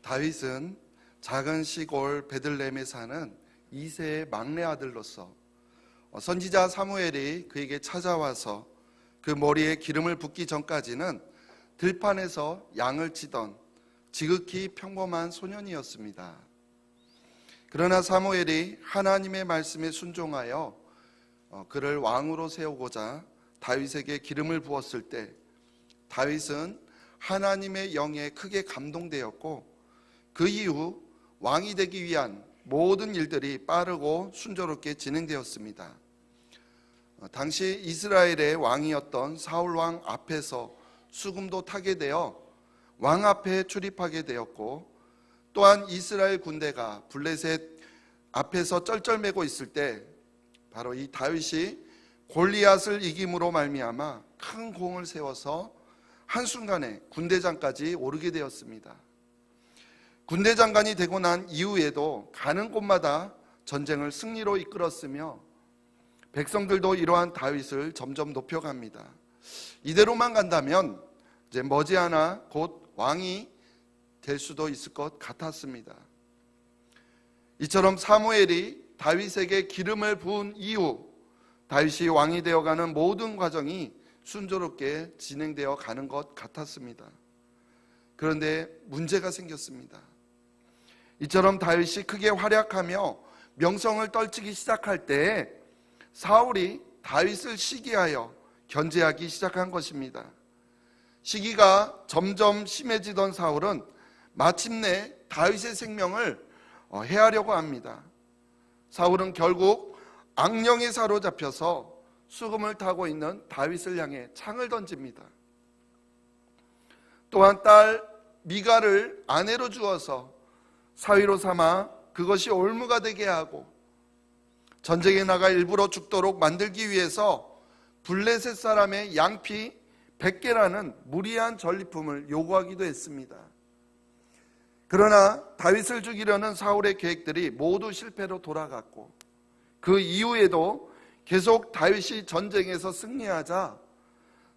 다윗은 작은 시골 베들레헴에 사는 이새의 막내 아들로서 선지자 사무엘이 그에게 찾아와서 그 머리에 기름을 붓기 전까지는 들판에서 양을 치던 지극히 평범한 소년이었습니다. 그러나 사무엘이 하나님의 말씀에 순종하여 그를 왕으로 세우고자 다윗에게 기름을 부었을 때 다윗은 하나님의 영에 크게 감동되었고 그 이후 왕이 되기 위한 모든 일들이 빠르고 순조롭게 진행되었습니다. 당시 이스라엘의 왕이었던 사울 왕 앞에서 수금도 타게 되어 왕 앞에 출입하게 되었고, 또한 이스라엘 군대가 블레셋 앞에서 쩔쩔매고 있을 때 바로 이 다윗이 골리앗을 이김으로 말미암아 큰 공을 세워서 한순간에 군대장까지 오르게 되었습니다. 군대장관이 되고 난 이후에도 가는 곳마다 전쟁을 승리로 이끌었으며 백성들도 이러한 다윗을 점점 높여갑니다. 이대로만 간다면 이제 머지않아 곧 왕이 될 수도 있을 것 같았습니다. 이처럼 사무엘이 다윗에게 기름을 부은 이후 다윗이 왕이 되어가는 모든 과정이 순조롭게 진행되어 가는 것 같았습니다. 그런데 문제가 생겼습니다. 이처럼 다윗이 크게 활약하며 명성을 떨치기 시작할 때 사울이 다윗을 시기하여 견제하기 시작한 것입니다. 시기가 점점 심해지던 사울은 마침내 다윗의 생명을 해하려고 합니다. 사울은 결국 악령에 사로잡혀서 수금을 타고 있는 다윗을 향해 창을 던집니다. 또한 딸 미갈을 아내로 주어서 사위로 삼아 그것이 올무가 되게 하고 전쟁에 나가 일부러 죽도록 만들기 위해서 블레셋 사람의 양피 100개라는 무리한 전리품을 요구하기도 했습니다. 그러나 다윗을 죽이려는 사울의 계획들이 모두 실패로 돌아갔고 그 이후에도 계속 다윗이 전쟁에서 승리하자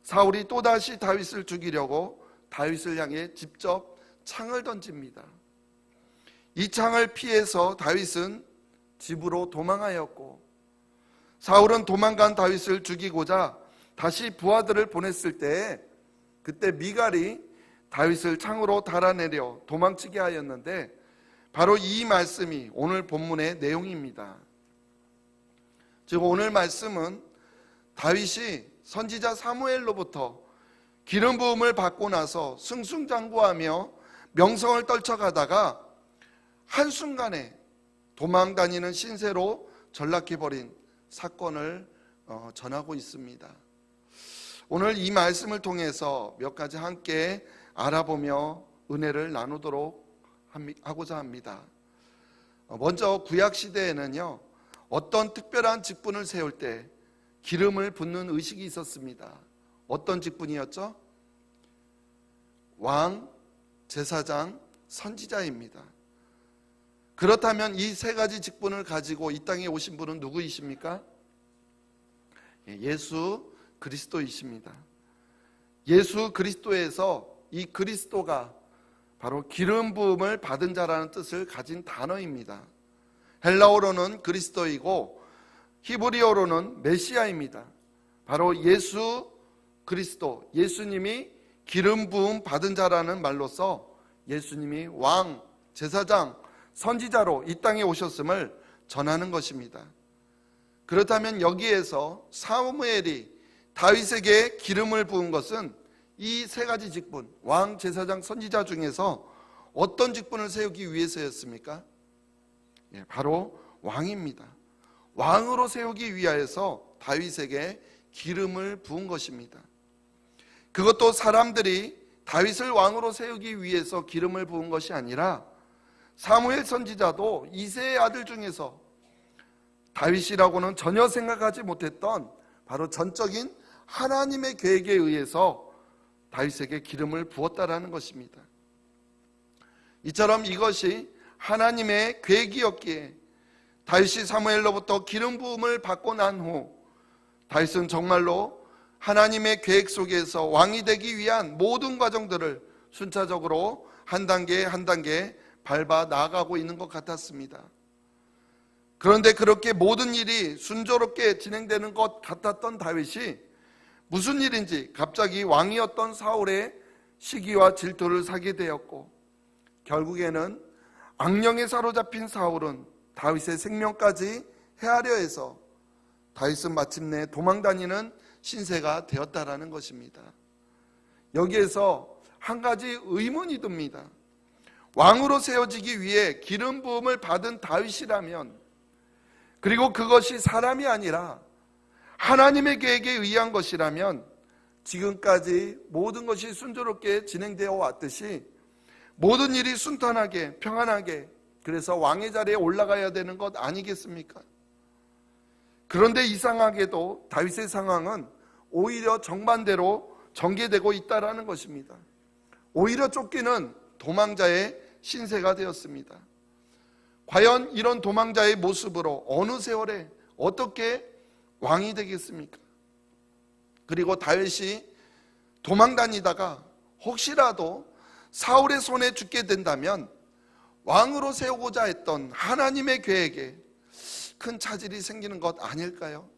사울이 또다시 다윗을 죽이려고 다윗을 향해 직접 창을 던집니다. 이 창을 피해서 다윗은 집으로 도망하였고 사울은 도망간 다윗을 죽이고자 다시 부하들을 보냈을 때 그때 미갈이 다윗을 창으로 달아내려 도망치게 하였는데 바로 이 말씀이 오늘 본문의 내용입니다. 즉 오늘 말씀은 다윗이 선지자 사무엘로부터 기름 부음을 받고 나서 승승장구하며 명성을 떨쳐가다가 한순간에 도망다니는 신세로 전락해버린 사건을 전하고 있습니다. 오늘 이 말씀을 통해서 몇 가지 함께 알아보며 은혜를 나누도록 하고자 합니다. 먼저 구약시대에는요, 어떤 특별한 직분을 세울 때 기름을 붓는 의식이 있었습니다. 어떤 직분이었죠? 왕, 제사장, 선지자입니다. 그렇다면 이 세 가지 직분을 가지고 이 땅에 오신 분은 누구이십니까? 예수 그리스도이십니다. 예수 그리스도에서 이 그리스도가 바로 기름 부음을 받은 자라는 뜻을 가진 단어입니다. 헬라어로는 그리스도이고 히브리어로는 메시아입니다. 바로 예수 그리스도, 예수님이 기름 부음 받은 자라는 말로서 예수님이 왕, 제사장, 선지자로 이 땅에 오셨음을 전하는 것입니다. 그렇다면 여기에서 사무엘이 다윗에게 기름을 부은 것은 이 세 가지 직분, 왕, 제사장, 선지자 중에서 어떤 직분을 세우기 위해서였습니까? 바로 왕입니다. 왕으로 세우기 위하여서 다윗에게 기름을 부은 것입니다. 그것도 사람들이 다윗을 왕으로 세우기 위해서 기름을 부은 것이 아니라 사무엘 선지자도 이새의 아들 중에서 다윗이라고는 전혀 생각하지 못했던 바로 전적인 하나님의 계획에 의해서 다윗에게 기름을 부었다라는 것입니다. 이처럼 이것이 하나님의 계획이었기에 다윗이 사무엘로부터 기름 부음을 받고 난 후 다윗은 정말로 하나님의 계획 속에서 왕이 되기 위한 모든 과정들을 순차적으로 한 단계 한 단계 밟아 나아가고 있는 것 같았습니다. 그런데 그렇게 모든 일이 순조롭게 진행되는 것 같았던 다윗이 무슨 일인지 갑자기 왕이었던 사울의 시기와 질투를 사게 되었고, 결국에는 악령에 사로잡힌 사울은 다윗의 생명까지 해하려 해서 다윗은 마침내 도망다니는 신세가 되었다라는 것입니다. 여기에서 한 가지 의문이 듭니다. 왕으로 세워지기 위해 기름 부음을 받은 다윗이라면, 그리고 그것이 사람이 아니라 하나님의 계획에 의한 것이라면, 지금까지 모든 것이 순조롭게 진행되어 왔듯이 모든 일이 순탄하게 평안하게, 그래서 왕의 자리에 올라가야 되는 것 아니겠습니까? 그런데 이상하게도 다윗의 상황은 오히려 정반대로 전개되고 있다는 것입니다. 오히려 쫓기는 도망자의 신세가 되었습니다. 과연 이런 도망자의 모습으로 어느 세월에 어떻게 왕이 되겠습니까? 그리고 다윗이 도망다니다가 혹시라도 사울의 손에 죽게 된다면 왕으로 세우고자 했던 하나님의 계획에 큰 차질이 생기는 것 아닐까요?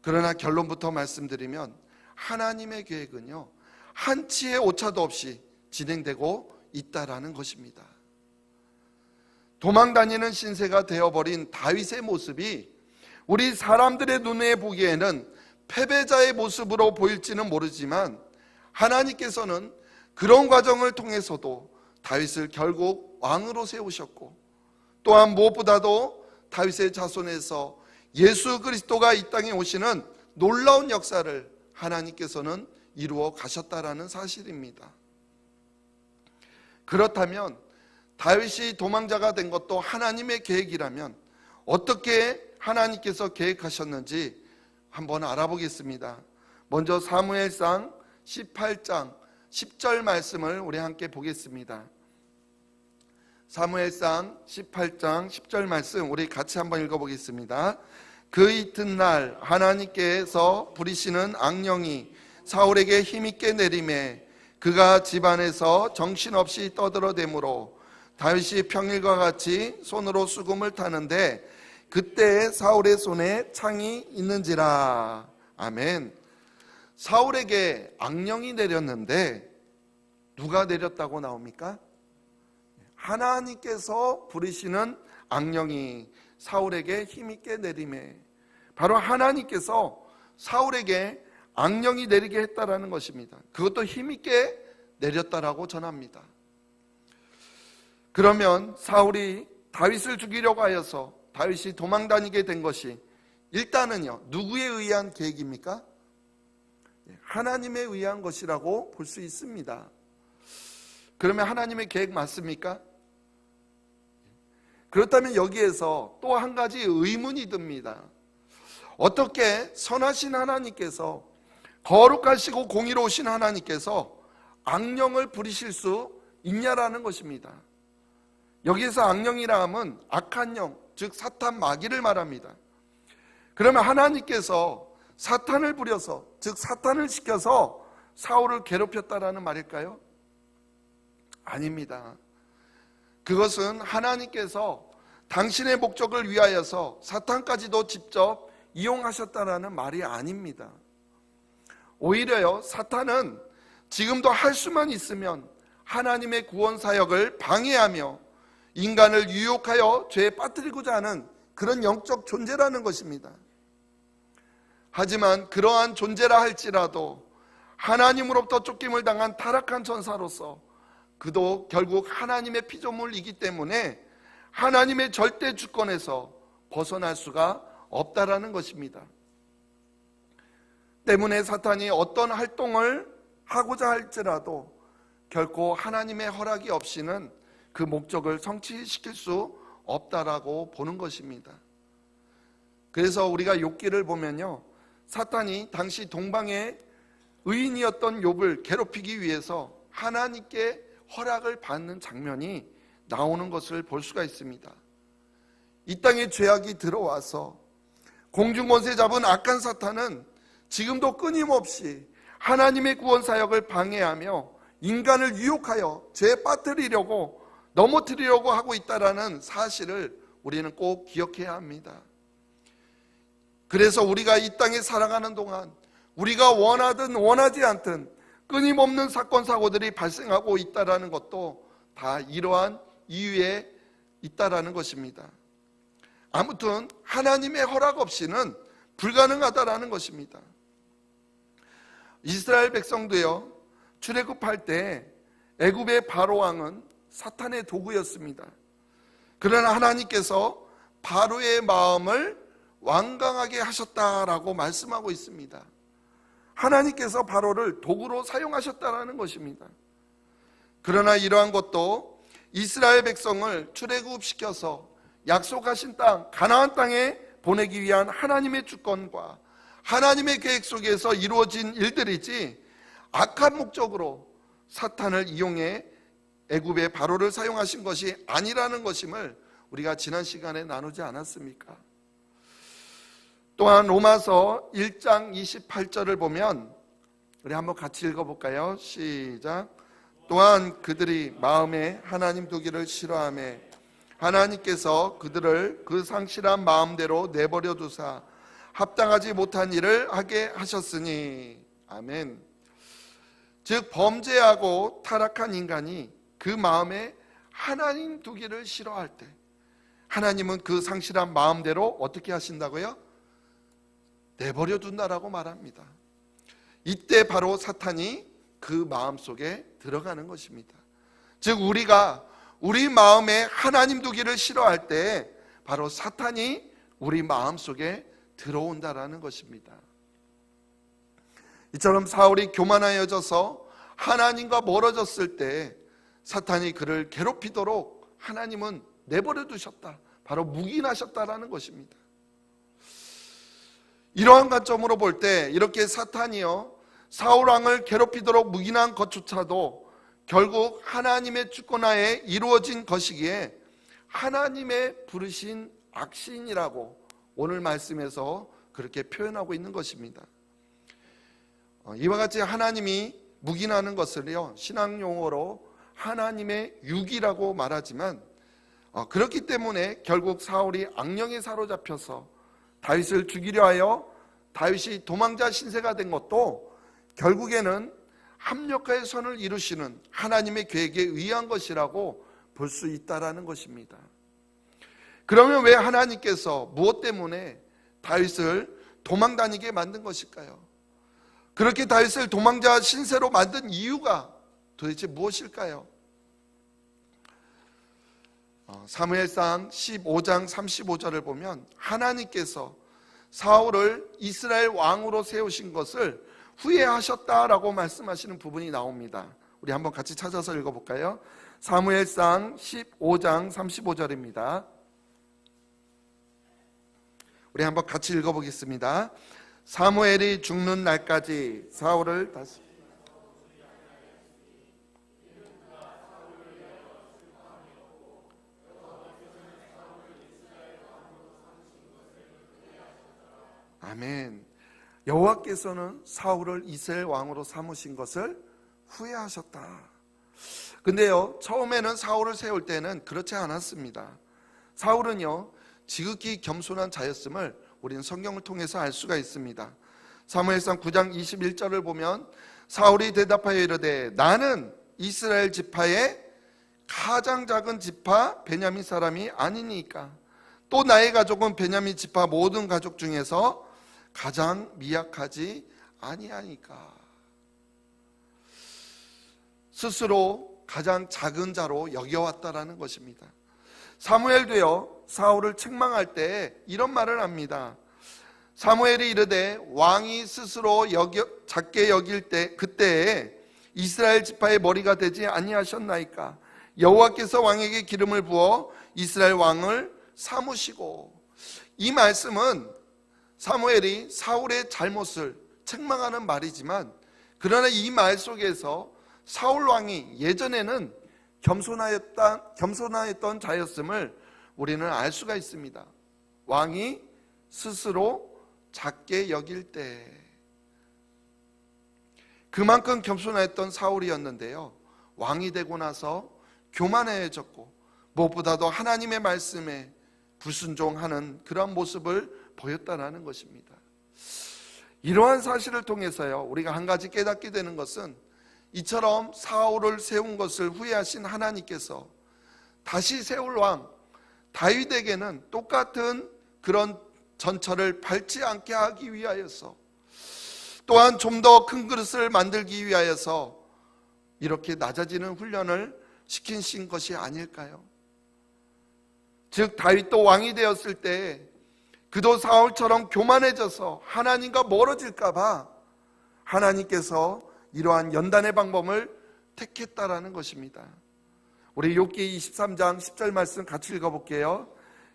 그러나 결론부터 말씀드리면 하나님의 계획은요, 한치의 오차도 없이 진행되고 있다라는 것입니다. 도망다니는 신세가 되어버린 다윗의 모습이 우리 사람들의 눈에 보기에는 패배자의 모습으로 보일지는 모르지만, 하나님께서는 그런 과정을 통해서도 다윗을 결국 왕으로 세우셨고, 또한 무엇보다도 다윗의 자손에서 예수 그리스도가 이 땅에 오시는 놀라운 역사를 하나님께서는 이루어 가셨다라는 사실입니다. 그렇다면 다윗이 도망자가 된 것도 하나님의 계획이라면 어떻게 하나님께서 계획하셨는지 한번 알아보겠습니다. 먼저 사무엘상 18장 10절 말씀을 우리 함께 보겠습니다. 사무엘상 18장 10절 말씀 우리 같이 한번 읽어보겠습니다. 그 이튿날 하나님께서 부리시는 악령이 사울에게 힘있게 내림에 그가 집안에서 정신없이 떠들어대므로 다윗이 평일과 같이 손으로 수금을 타는데 그때 사울의 손에 창이 있는지라. 아멘. 사울에게 악령이 내렸는데 누가 내렸다고 나옵니까? 하나님께서 부리시는 악령이 사울에게 힘있게 내림에, 바로 하나님께서 사울에게 악령이 내리게 했다라는 것입니다. 그것도 힘있게 내렸다라고 전합니다. 그러면 사울이 다윗을 죽이려고 하여서 다윗이 도망다니게 된 것이 일단은요, 누구에 의한 계획입니까? 하나님에 의한 것이라고 볼 수 있습니다. 그러면 하나님의 계획 맞습니까? 그렇다면 여기에서 또 한 가지 의문이 듭니다. 어떻게 선하신 하나님께서, 거룩하시고 공의로우신 하나님께서 악령을 부리실 수 있냐라는 것입니다. 여기에서 악령이라 함은 악한 영, 즉 사탄 마귀를 말합니다. 그러면 하나님께서 사탄을 부려서, 즉 사탄을 시켜서 사울을 괴롭혔다라는 말일까요? 아닙니다. 그것은 하나님께서 당신의 목적을 위하여서 사탄까지도 직접 이용하셨다라는 말이 아닙니다. 오히려요, 사탄은 지금도 할 수만 있으면 하나님의 구원 사역을 방해하며 인간을 유혹하여 죄에 빠뜨리고자 하는 그런 영적 존재라는 것입니다. 하지만 그러한 존재라 할지라도 하나님으로부터 쫓김을 당한 타락한 천사로서 그도 결국 하나님의 피조물이기 때문에 하나님의 절대 주권에서 벗어날 수가 없다라는 것입니다. 때문에 사탄이 어떤 활동을 하고자 할지라도 결코 하나님의 허락이 없이는 그 목적을 성취시킬 수 없다라고 보는 것입니다. 그래서 우리가 욥기를 보면요, 사탄이 당시 동방의 의인이었던 욥을 괴롭히기 위해서 하나님께 허락을 받는 장면이 나오는 것을 볼 수가 있습니다. 이 땅에 죄악이 들어와서 공중권세 잡은 악한 사탄은 지금도 끊임없이 하나님의 구원 사역을 방해하며 인간을 유혹하여 죄에 빠뜨리려고 넘어뜨리려고 하고 있다는 사실을 우리는 꼭 기억해야 합니다. 그래서 우리가 이 땅에 살아가는 동안 우리가 원하든 원하지 않든 끊임없는 사건 사고들이 발생하고 있다는 것도 다 이러한 이유에 있다라는 것입니다. 아무튼 하나님의 허락 없이는 불가능하다라는 것입니다. 이스라엘 백성도요, 출애굽할 때 애굽의 바로 왕은 사탄의 도구였습니다. 그러나 하나님께서 바로의 마음을 완강하게 하셨다라고 말씀하고 있습니다. 하나님께서 바로를 도구로 사용하셨다라는 것입니다. 그러나 이러한 것도 이스라엘 백성을 출애굽시켜서 약속하신 땅 가나안 땅에 보내기 위한 하나님의 주권과 하나님의 계획 속에서 이루어진 일들이지 악한 목적으로 사탄을 이용해 애굽의 바로를 사용하신 것이 아니라는 것임을 우리가 지난 시간에 나누지 않았습니까? 또한 로마서 1장 28절을 보면 우리 한번 같이 읽어볼까요? 시작. 또한 그들이 마음에 하나님 두기를 싫어하며 하나님께서 그들을 그 상실한 마음대로 내버려 두사 합당하지 못한 일을 하게 하셨으니. 아멘. 즉 범죄하고 타락한 인간이 그 마음에 하나님 두기를 싫어할 때 하나님은 그 상실한 마음대로 어떻게 하신다고요? 내버려 둔다라고 말합니다. 이때 바로 사탄이 그 마음 속에 들어가는 것입니다. 즉 우리가 우리 마음에 하나님 두기를 싫어할 때 바로 사탄이 우리 마음 속에 들어온다라는 것입니다. 이처럼 사울이 교만하여져서 하나님과 멀어졌을 때 사탄이 그를 괴롭히도록 하나님은 내버려 두셨다, 바로 묵인하셨다라는 것입니다. 이러한 관점으로 볼 때 이렇게 사탄이요 사울 왕을 괴롭히도록 묵인한 것조차도 결국 하나님의 주권하에 이루어진 것이기에 하나님의 부르신 악신이라고 오늘 말씀에서 그렇게 표현하고 있는 것입니다. 이와 같이 하나님이 묵인하는 것을요 신학 용어로 하나님의 육이라고 말하지만 그렇기 때문에 결국 사울이 악령에 사로잡혀서 다윗을 죽이려 하여 다윗이 도망자 신세가 된 것도 결국에는 합력하여 선을 이루시는 하나님의 계획에 의한 것이라고 볼 수 있다라는 것입니다. 그러면 왜 하나님께서 무엇 때문에 다윗을 도망다니게 만든 것일까요? 그렇게 다윗을 도망자 신세로 만든 이유가 도대체 무엇일까요? 사무엘상 15장 35절을 보면 하나님께서 사울을 이스라엘 왕으로 세우신 것을 후회하셨다라고 말씀하시는 부분이 나옵니다. 우리 한번 같이 찾아서 읽어볼까요? 사무엘상 15장 35절입니다. 우리 한번 같이 읽어보겠습니다. 사무엘이 죽는 날까지 사울을 다시 아멘. 여호와께서는 사울을 이스라엘 왕으로 삼으신 것을 후회하셨다. 근데요 처음에는 사울을 세울 때는 그렇지 않았습니다. 사울은요 지극히 겸손한 자였음을 우리는 성경을 통해서 알 수가 있습니다. 사무엘상 9장 21절을 보면 사울이 대답하여 이르되 나는 이스라엘 지파의 가장 작은 지파 베냐민 사람이 아니니까 또 나의 가족은 베냐민 지파 모든 가족 중에서 가장 미약하지 아니하니까. 스스로 가장 작은 자로 여겨왔다라는 것입니다. 사무엘도요 사울을 책망할 때 이런 말을 합니다. 사무엘이 이르되 왕이 스스로 작게 여길 때 그때에 이스라엘 지파의 머리가 되지 아니하셨나이까. 여호와께서 왕에게 기름을 부어 이스라엘 왕을 삼으시고. 이 말씀은 사무엘이 사울의 잘못을 책망하는 말이지만 그러나 이 말 속에서 사울 왕이 예전에는 겸손하였던 자였음을 우리는 알 수가 있습니다. 왕이 스스로 작게 여길 때 그만큼 겸손했던 사울이었는데요, 왕이 되고 나서 교만해졌고 무엇보다도 하나님의 말씀에 불순종하는 그런 모습을 보였다는 것입니다. 이러한 사실을 통해서요, 우리가 한 가지 깨닫게 되는 것은 이처럼 사울을 세운 것을 후회하신 하나님께서 다시 세울 왕 다윗에게는 똑같은 그런 전철을 밟지 않게 하기 위하여서, 또한 좀 더 큰 그릇을 만들기 위하여서 이렇게 낮아지는 훈련을 시키신 것이 아닐까요? 즉 다윗도 왕이 되었을 때 그도 사울처럼 교만해져서 하나님과 멀어질까 봐 하나님께서 이러한 연단의 방법을 택했다라는 것입니다. 우리 욥기 23장 10절 말씀 같이 읽어볼게요.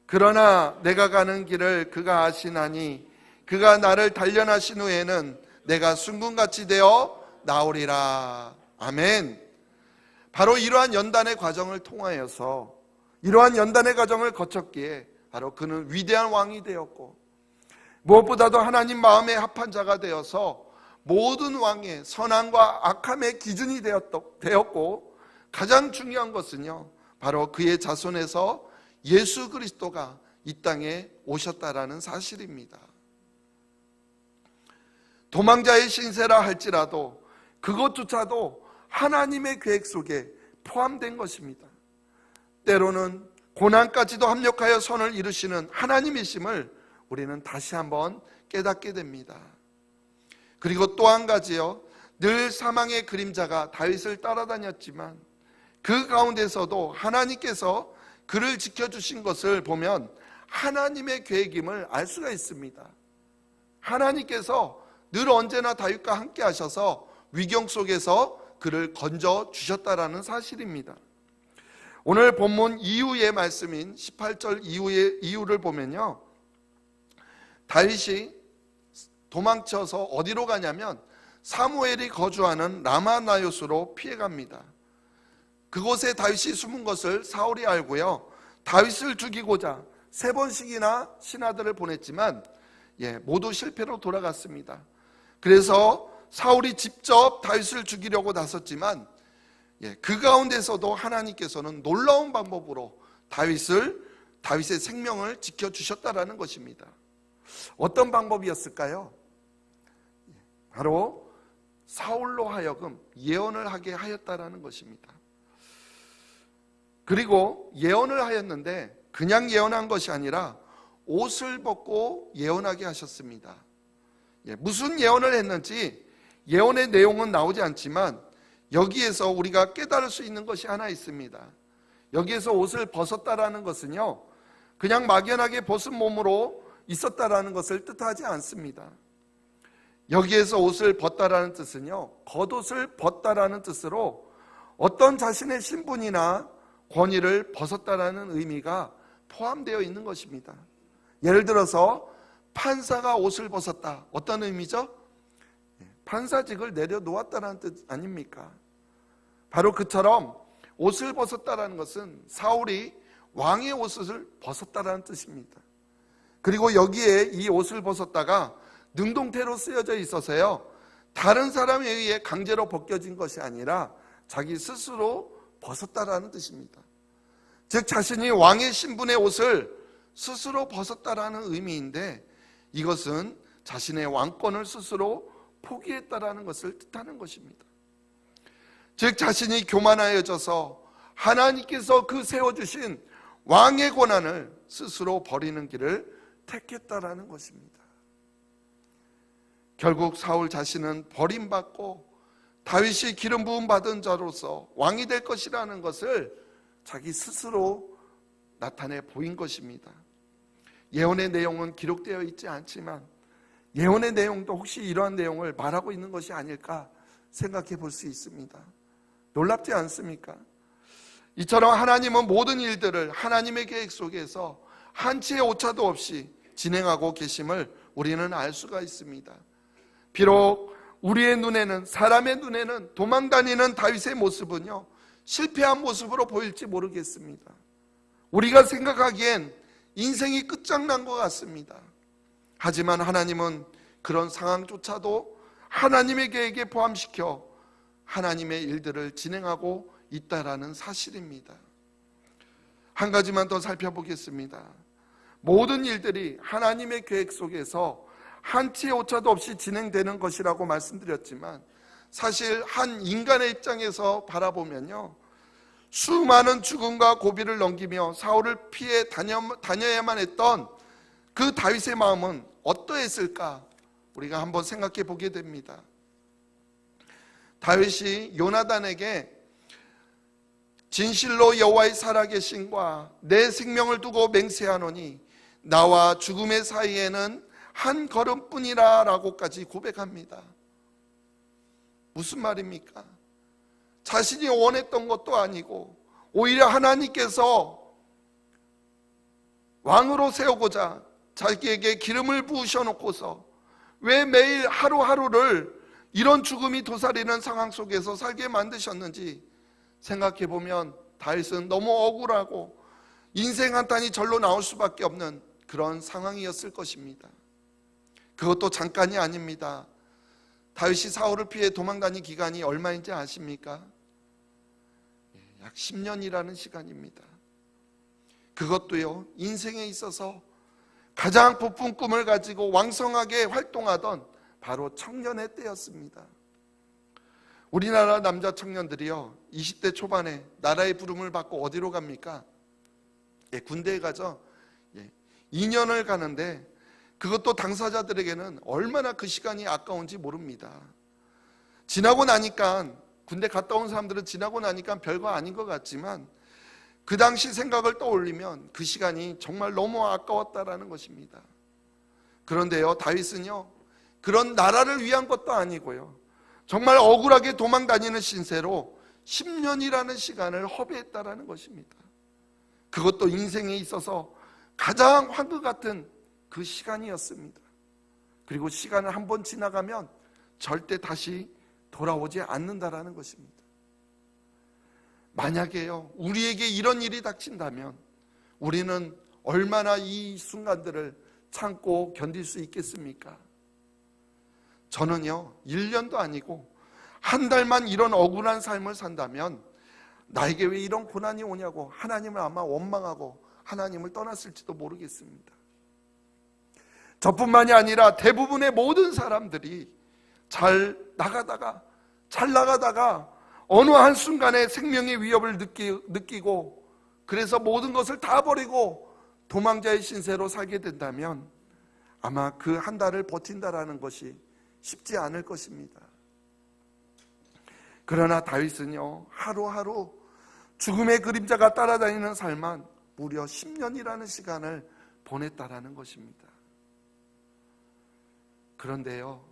그러나 내가 가는 길을 그가 아시나니 그가 나를 단련하신 후에는 내가 순금같이 되어 나오리라. 아멘. 바로 이러한 연단의 과정을 통하여서, 이러한 연단의 과정을 거쳤기에 바로 그는 위대한 왕이 되었고, 무엇보다도 하나님 마음에 합한 자가 되어서 모든 왕의 선함과 악함의 기준이 되었고, 가장 중요한 것은요, 바로 그의 자손에서 예수 그리스도가 이 땅에 오셨다라는 사실입니다. 도망자의 신세라 할지라도 그것조차도 하나님의 계획 속에 포함된 것입니다. 때로는 고난까지도 합력하여 선을 이루시는 하나님이심을 우리는 다시 한번 깨닫게 됩니다. 그리고 또 한 가지요, 늘 사망의 그림자가 다윗을 따라다녔지만 그 가운데서도 하나님께서 그를 지켜주신 것을 보면 하나님의 계획임을 알 수가 있습니다. 하나님께서 늘 언제나 다윗과 함께 하셔서 위경 속에서 그를 건져 주셨다라는 사실입니다. 오늘 본문 이후의 말씀인 18절 이후의 이유를 보면요, 다윗이 도망쳐서 어디로 가냐면 사무엘이 거주하는 라마나요스로 피해갑니다. 그곳에 다윗이 숨은 것을 사울이 알고요, 다윗을 죽이고자 3번씩이나 신하들을 보냈지만 모두 실패로 돌아갔습니다. 그래서 사울이 직접 다윗을 죽이려고 나섰지만 그 가운데서도 하나님께서는 놀라운 방법으로 다윗의 생명을 지켜주셨다라는 것입니다. 어떤 방법이었을까요? 바로 사울로 하여금 예언을 하게 하였다라는 것입니다. 그리고 예언을 하였는데 그냥 예언한 것이 아니라 옷을 벗고 예언하게 하셨습니다. 무슨 예언을 했는지 예언의 내용은 나오지 않지만 여기에서 우리가 깨달을 수 있는 것이 하나 있습니다. 여기에서 옷을 벗었다라는 것은요, 그냥 막연하게 벗은 몸으로 있었다라는 것을 뜻하지 않습니다. 여기에서 옷을 벗다라는 뜻은요, 겉옷을 벗다라는 뜻으로 어떤 자신의 신분이나 권위를 벗었다라는 의미가 포함되어 있는 것입니다. 예를 들어서 판사가 옷을 벗었다, 어떤 의미죠? 판사직을 내려놓았다는 뜻 아닙니까? 바로 그처럼 옷을 벗었다라는 것은 사울이 왕의 옷을 벗었다라는 뜻입니다. 그리고 여기에 이 옷을 벗었다가 능동태로 쓰여져 있어서요, 다른 사람에 의해 강제로 벗겨진 것이 아니라 자기 스스로 벗었다라는 뜻입니다. 즉 자신이 왕의 신분의 옷을 스스로 벗었다라는 의미인데, 이것은 자신의 왕권을 스스로 포기했다라는 것을 뜻하는 것입니다. 즉 자신이 교만하여져서 하나님께서 그 세워주신 왕의 권한을 스스로 버리는 길을 택했다라는 것입니다. 결국 사울 자신은 버림받고 다윗이 기름 부음 받은 자로서 왕이 될 것이라는 것을 자기 스스로 나타내 보인 것입니다. 예언의 내용은 기록되어 있지 않지만 예언의 내용도 혹시 이러한 내용을 말하고 있는 것이 아닐까 생각해 볼 수 있습니다. 놀랍지 않습니까? 이처럼 하나님은 모든 일들을 하나님의 계획 속에서 한치의 오차도 없이 진행하고 계심을 우리는 알 수가 있습니다. 비록 우리의 눈에는, 사람의 눈에는 도망다니는 다윗의 모습은요, 실패한 모습으로 보일지 모르겠습니다. 우리가 생각하기엔 인생이 끝장난 것 같습니다. 하지만 하나님은 그런 상황조차도 하나님의 계획에 포함시켜 하나님의 일들을 진행하고 있다라는 사실입니다. 한 가지만 더 살펴보겠습니다. 모든 일들이 하나님의 계획 속에서 한치의 오차도 없이 진행되는 것이라고 말씀드렸지만, 사실 한 인간의 입장에서 바라보면요, 수많은 죽음과 고비를 넘기며 사울을 피해 다녀야만 했던 그 다윗의 마음은 어떠했을까? 우리가 한번 생각해 보게 됩니다. 다윗이 요나단에게 진실로 여호와의 살아계심과 내 생명을 두고 맹세하노니 나와 죽음의 사이에는 한 걸음뿐이라 라고까지 고백합니다. 무슨 말입니까? 자신이 원했던 것도 아니고 오히려 하나님께서 왕으로 세우고자 자기에게 기름을 부으셔 놓고서 왜 매일 하루하루를 이런 죽음이 도사리는 상황 속에서 살게 만드셨는지 생각해 보면 다윗은 너무 억울하고 인생 한탄이 절로 나올 수밖에 없는 그런 상황이었을 것입니다. 그것도 잠깐이 아닙니다. 다윗이 사울을 피해 도망다닌 기간이 얼마인지 아십니까? 약 10년이라는 시간입니다. 그것도요, 인생에 있어서 가장 부푼 꿈을 가지고 왕성하게 활동하던 바로 청년의 때였습니다. 우리나라 남자 청년들이요, 20대 초반에 나라의 부름을 받고 어디로 갑니까? 군대에 가죠. 2년을 가는데 그것도 당사자들에게는 얼마나 그 시간이 아까운지 모릅니다. 지나고 나니까, 군대 갔다 온 사람들은 지나고 나니까 별거 아닌 것 같지만 그 당시 생각을 떠올리면 그 시간이 정말 너무 아까웠다라는 것입니다. 그런데요, 다윗은요, 그런 나라를 위한 것도 아니고요, 정말 억울하게 도망다니는 신세로 10년이라는 시간을 허비했다라는 것입니다. 그것도 인생에 있어서 가장 황금 같은 그 시간이었습니다. 그리고 시간을 한번 지나가면 절대 다시 돌아오지 않는다라는 것입니다. 만약에요, 우리에게 이런 일이 닥친다면 우리는 얼마나 이 순간들을 참고 견딜 수 있겠습니까? 저는요, 1년도 아니고 한 달만 이런 억울한 삶을 산다면 나에게 왜 이런 고난이 오냐고 하나님을 아마 원망하고 하나님을 떠났을지도 모르겠습니다. 저뿐만이 아니라 대부분의 모든 사람들이 잘 나가다가 어느 한순간에 생명의 위협을 느끼고 그래서 모든 것을 다 버리고 도망자의 신세로 살게 된다면 아마 그 한 달을 버틴다라는 것이 쉽지 않을 것입니다. 그러나 다윗은요, 하루하루 죽음의 그림자가 따라다니는 삶만 무려 10년이라는 시간을 보냈다라는 것입니다. 그런데요,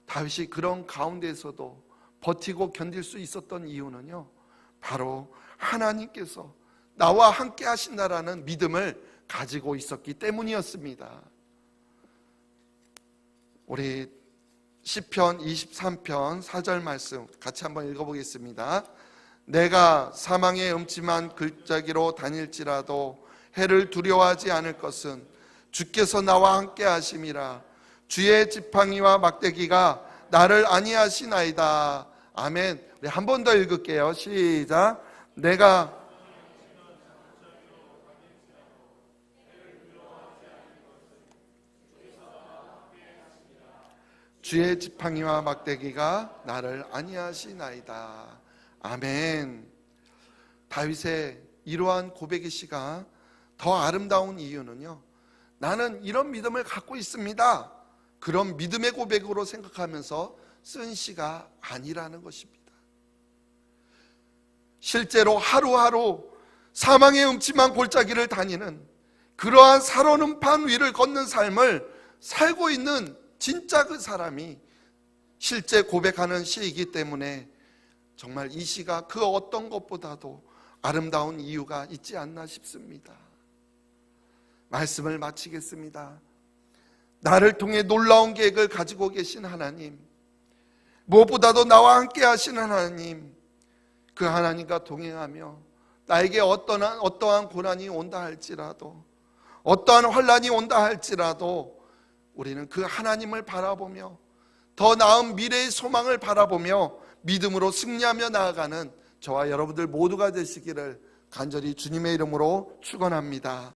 다윗이 그런 가운데에서도 버티고 견딜 수 있었던 이유는요, 바로 하나님께서 나와 함께 하신다라는 믿음을 가지고 있었기 때문이었습니다. 우리 시편 23편 4절 말씀 같이 한번 읽어보겠습니다. 내가 사망의 음침한 글자기로 다닐지라도 해를 두려워하지 않을 것은 주께서 나와 함께 하심이라. 주의 지팡이와 막대기가 나를 안위하시나이다. 아멘. 우리 한 번 더 읽을게요. 시작. 내가 주의 지팡이와 막대기가 나를 안위하시나이다. 아멘. 다윗의 이러한 고백의 시가 더 아름다운 이유는요, 나는 이런 믿음을 갖고 있습니다, 그런 믿음의 고백으로 생각하면서 쓴 시가 아니라는 것입니다. 실제로 하루하루 사망의 음침한 골짜기를 다니는 그러한 살얼음판 위를 걷는 삶을 살고 있는 진짜 그 사람이 실제 고백하는 시이기 때문에 정말 이 시가 그 어떤 것보다도 아름다운 이유가 있지 않나 싶습니다. 말씀을 마치겠습니다. 나를 통해 놀라운 계획을 가지고 계신 하나님, 무엇보다도 나와 함께 하시는 하나님, 그 하나님과 동행하며 나에게 어떠한 고난이 온다 할지라도, 어떠한 환난이 온다 할지라도 우리는 그 하나님을 바라보며 더 나은 미래의 소망을 바라보며 믿음으로 승리하며 나아가는 저와 여러분들 모두가 되시기를 간절히 주님의 이름으로 축원합니다.